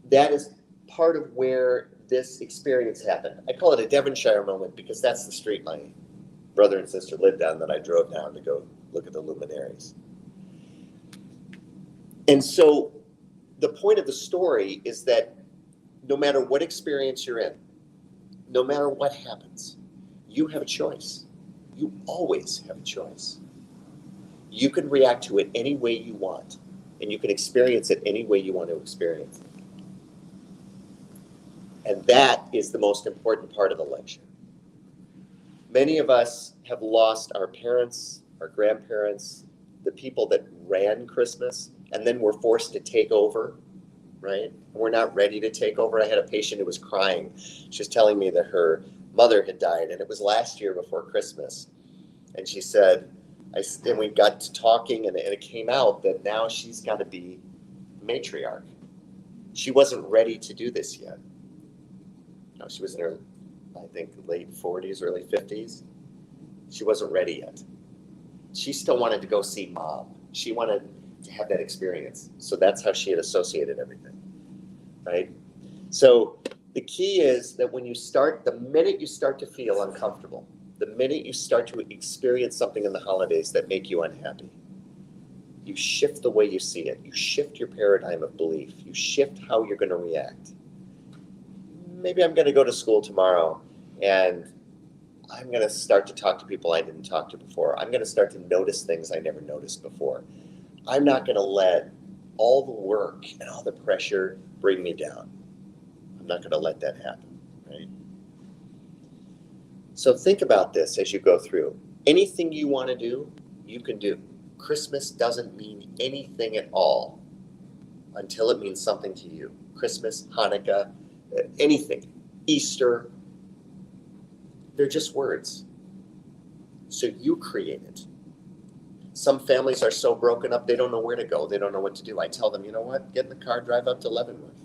S1: that is part of where this experience happened. I call it a Devonshire moment because that's the street my brother and sister lived on that I drove down to go look at the luminaries. And so the point of the story is that no matter what experience you're in, no matter what happens, you have a choice. You always have a choice. You can react to it any way you want, and you can experience it any way you want to experience it. And that is the most important part of the lecture. Many of us have lost our parents, our grandparents, the people that ran Christmas, and then we're forced to take over, right? And we're not ready to take over. I had a patient who was crying. She was telling me that her mother had died, and it was last year before Christmas. And she said, and we got to talking, and it came out that now she's got to be matriarch. She wasn't ready to do this yet. No, she was in her, I think, late 40s, early 50s. She wasn't ready yet. She still wanted to go see mom. She wanted to have that experience. So that's how she had associated everything, right? So the key is that when you start, the minute you start to feel uncomfortable, the minute you start to experience something in the holidays that make you unhappy, you shift the way you see it. You shift your paradigm of belief. You shift how you're going to react. Maybe I'm going to go to school tomorrow and I'm going to start to talk to people I didn't talk to before. I'm going to start to notice things I never noticed before. I'm not going to let all the work and all the pressure bring me down. I'm not going to let that happen, right? So think about this as you go through. Anything you want to do, you can do. Christmas doesn't mean anything at all until it means something to you. Christmas, Hanukkah, anything, Easter, they're just words. So you create it. Some families are so broken up, they don't know where to go. They don't know what to do. I tell them, you know what? Get in the car, drive up to Leavenworth.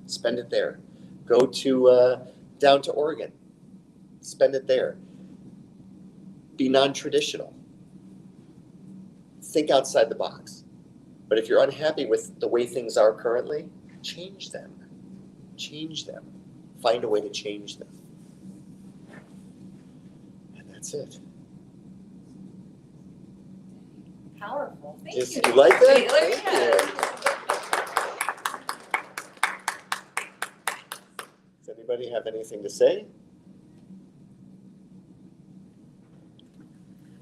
S1: Spend it there. Go to down to Oregon. Spend it there. Be non-traditional. Think outside the box. But if you're unhappy with the way things are currently, change them. Change them. Find a way to change them. And that's it.
S7: Powerful. Thank
S1: Yes,
S7: you.
S1: you like that?
S7: Taylor,
S1: Thank you. Does anybody have anything to say?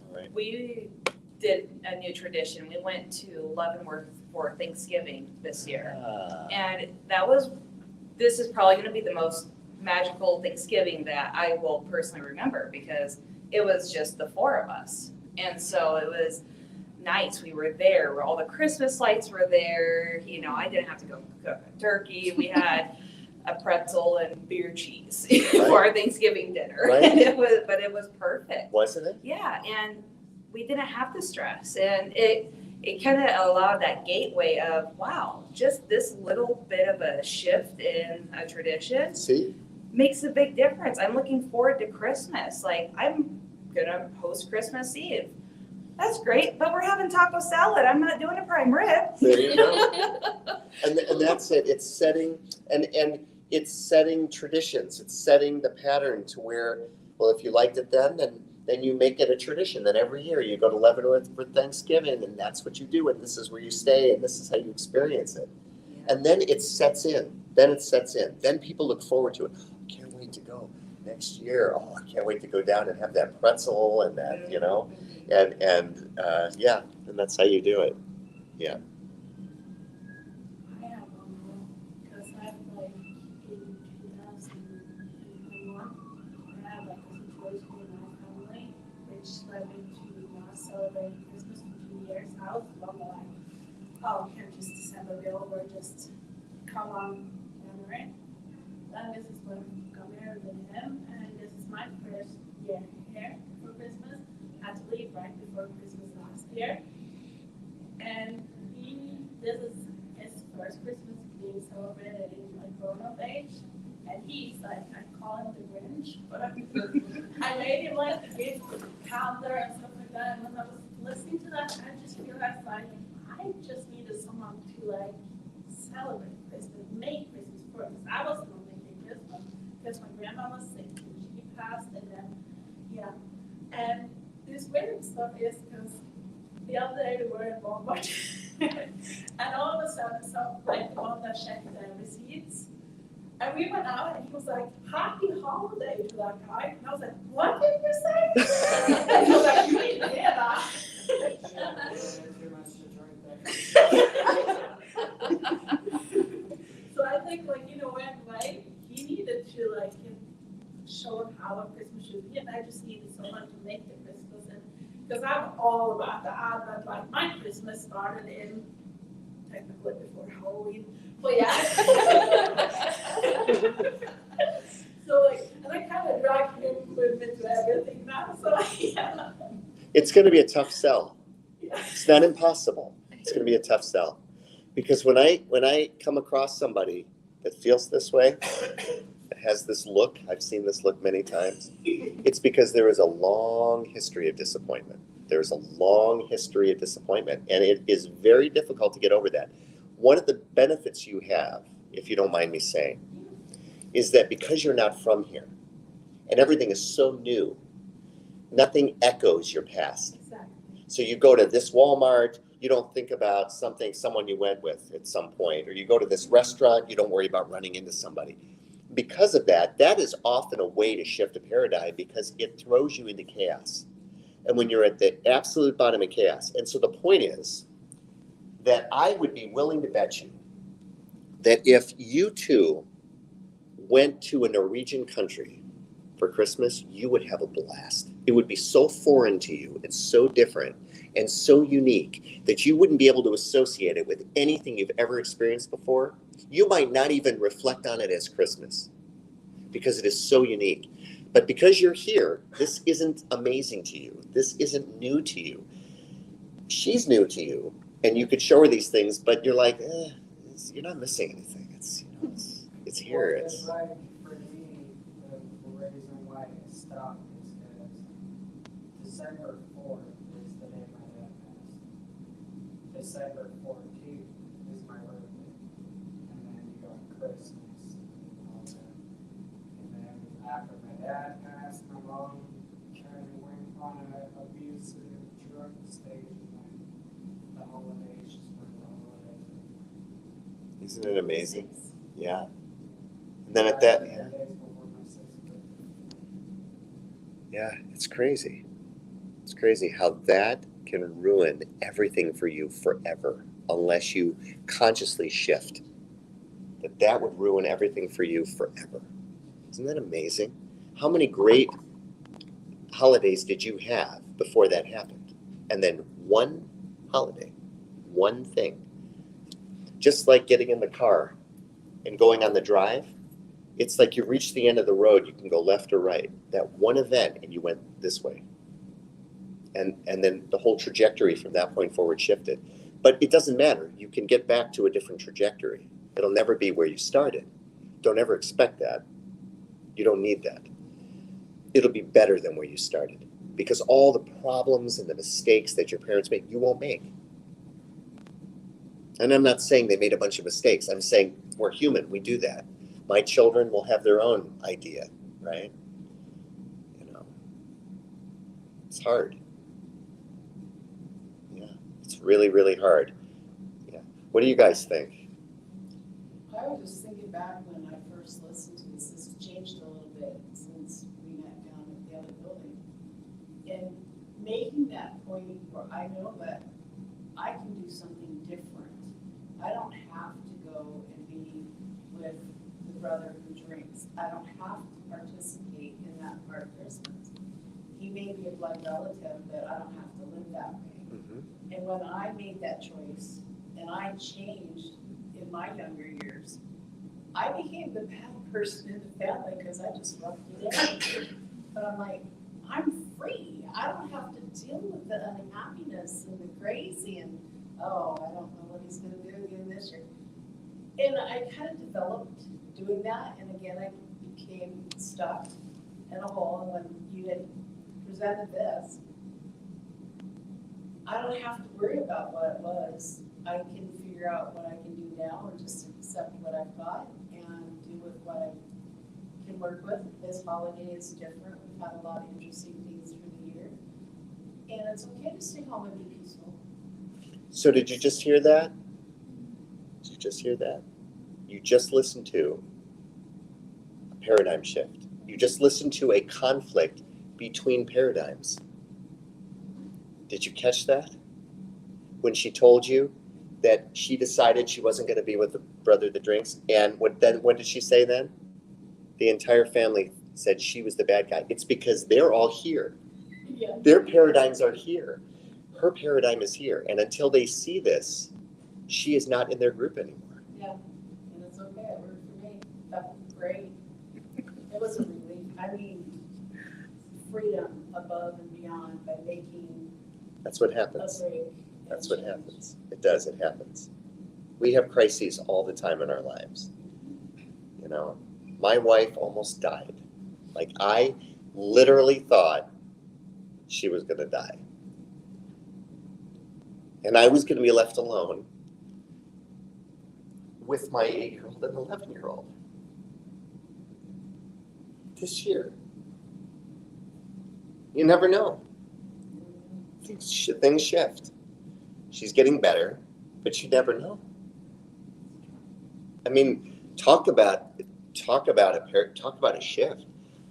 S1: All right.
S7: We did a new tradition. We went to Leavenworth for Thanksgiving this year. And this is probably going to be the most magical Thanksgiving that I will personally remember because it was just the four of us. And so it was nice. We were there where all the Christmas lights were there. You know, I didn't have to go cook a turkey. We had a pretzel and beer cheese for our Thanksgiving dinner.
S1: Right.
S7: And it was perfect.
S1: Wasn't it?
S7: Yeah, and we didn't have the stress, and it kind of allowed that gateway of, wow, just this little bit of a shift in a tradition
S1: See?
S7: makes a big difference. I'm looking forward to Christmas. Like, I'm gonna host Christmas Eve. That's great, but we're having taco salad. I'm not doing a prime rib.
S1: There you go. And that's it. It's setting and it's setting traditions. It's setting the pattern to where, well, if you liked it then you make it a tradition. Then every year you go to Leavenworth for Thanksgiving, and that's what you do, and this is where you stay, and this is how you experience it. And then it sets in. Then people look forward to it. I can't wait to go next year. Oh, I can't wait to go down and have that pretzel and that, you know, and that's how you do it. Yeah.
S2: I have one more, because I've like in 2021, I had like a situation with my family, which led me to not celebrate Christmas for 2 years. I was like, oh, can't just December be over, just come on January. Then this is when I got married with him, and this is my first year here for Christmas. I had to leave right before Christmas last year. And this is his first Christmas being celebrated in like grown-up age. And he's like, I call him the Grinch, but I made him like a big calendar and stuff like that. And when I was listening to that, I just realized like, I just needed someone to like celebrate Christmas, make Christmas for us. I wasn't gonna make it Christmas because my grandma was sick and she passed, and then, yeah. And this weird stuff is because the other day we were in Walmart and all of a sudden some like one that checked the receipts, and we went out and he was like, happy holiday to that guy. And I was like, what did you say? And he was like, you need to hear that. So I think like, you know, way he needed to like show him how a Christmas should be, and I just needed someone to make the Christmas. And because I'm all about the Advent, like my Christmas started in technically before Halloween, but yeah. So like, and I kind of dragged him with me to everything now, so yeah.
S1: It's going to be a tough sell.
S2: Yeah.
S1: It's not impossible. It's going to be a tough sell. Because when I come across somebody that feels this way, that has this look, I've seen this look many times, it's because there is a long history of disappointment. There's a long history of disappointment, and it is very difficult to get over that. One of the benefits you have, if you don't mind me saying, is that because you're not from here, and everything is so new, nothing echoes your past.
S2: Exactly.
S1: So you go to this Walmart, you don't think about someone you went with at some point, or you go to this restaurant, you don't worry about running into somebody. Because of that, that is often a way to shift a paradigm because it throws you into chaos. And when you're at the absolute bottom of chaos, and so the point is that I would be willing to bet you that if you two went to a Norwegian country for Christmas, you would have a blast. It would be so foreign to you and so different and so unique that you wouldn't be able to associate it with anything you've ever experienced before. You might not even reflect on it as Christmas because it is so unique. But because you're here, this isn't amazing to you. This isn't new to you. She's new to you, and you could show her these things, but you're like, you're not missing anything. It's here.
S3: Well,
S1: It's
S3: right for me, the reason why it stopped is because December 4th is the day my dad passed. December 14th is my birthday. And then you got Christmas and all that. And then after my dad passed, my mom kind of went on an abusive drug stage, and then the holidays just went the holidays.
S1: isn't it amazing? Yeah. And then at that, yeah. Yeah, it's crazy. It's crazy how that can ruin everything for you forever unless you consciously shift. That would ruin everything for you forever. Isn't that amazing? How many great holidays did you have before that happened? And then one holiday, one thing. Just like getting in the car and going on the drive, it's like you reach the end of the road, you can go left or right. That one event and you went this way. And then the whole trajectory from that point forward shifted. But it doesn't matter. You can get back to a different trajectory. It'll never be where you started. Don't ever expect that. You don't need that. It'll be better than where you started. Because all the problems and the mistakes that your parents made, you won't make. And I'm not saying they made a bunch of mistakes. I'm saying we're human. We do that. My children will have their own idea, right? You know, it's hard. Yeah, it's really, really hard. Yeah. What do you guys think?
S8: I was just thinking back when I first listened to this has changed a little bit since we met down at the other building. And making that point where I know that I can do something different. I don't have to go and be with the brother who drinks. I don't have to participate in that part of Christmas. He may be a blood relative, but I don't have to live that way.
S1: Mm-hmm.
S8: And when I made that choice and I changed in my younger years, I became the bad person in the family because I just rubbed it in. But I'm like, I'm free. I don't have to deal with the unhappiness and the crazy and, oh, I don't know what he's going to do again this year. And I kind of developed doing that. And again, I became stuck in a hole. And when you had presented this, I don't have to worry about what it was. I can figure out what I can do now and just accept what I've got and do with what I can work with. This holiday is different. We've had a lot of interesting things through the year. And it's okay to stay home and be peaceful.
S1: So did you just hear that? Did you just hear that? You just listened to a paradigm shift. You just listened to a conflict between paradigms. Did you catch that? When she told you that she decided she wasn't going to be with the brother that drinks, and what did she say then? The entire family said she was the bad guy. It's because they're all here.
S8: Yeah.
S1: Their paradigms are here. Her paradigm is here. And until they see this, she is not in their group anymore.
S8: Yeah. And it's okay. It worked for me. That was great. It was a relief. I mean, freedom above and beyond by making
S1: That's what
S8: a
S1: happens.
S8: break.
S1: That's what happens. It does. It happens. We have crises all the time in our lives. You know, my wife almost died. Like, I literally thought she was going to die. And I was going to be left alone with my 8-year-old and 11-year-old this year. You never know. Things shift. She's getting better, but you never know. I mean, talk about a shift.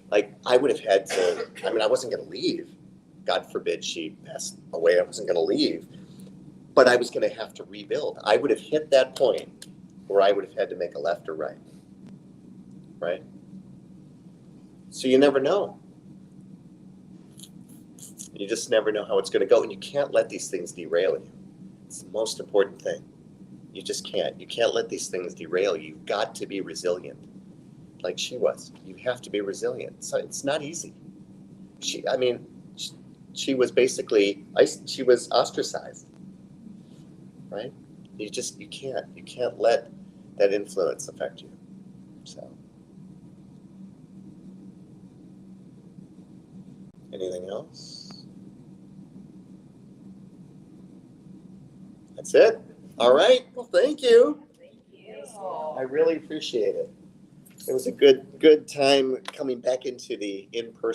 S1: Like, I would have had to. I mean, I wasn't going to leave. God forbid she passed away. I wasn't going to leave, but I was going to have to rebuild. I would have hit that point where I would have had to make a left or right. Right? So you never know. You just never know how it's going to go, and you can't let these things derail you. It's the most important thing. You just can't. You can't let these things derail you. You've got to be resilient, like she was. You have to be resilient. So it's not easy. She was basically, she was ostracized, right? You can't let that influence affect you. So, anything else? That's it. All right. Well, thank you.
S7: Thank you.
S1: I really appreciate it. It was a good time coming back into the in-person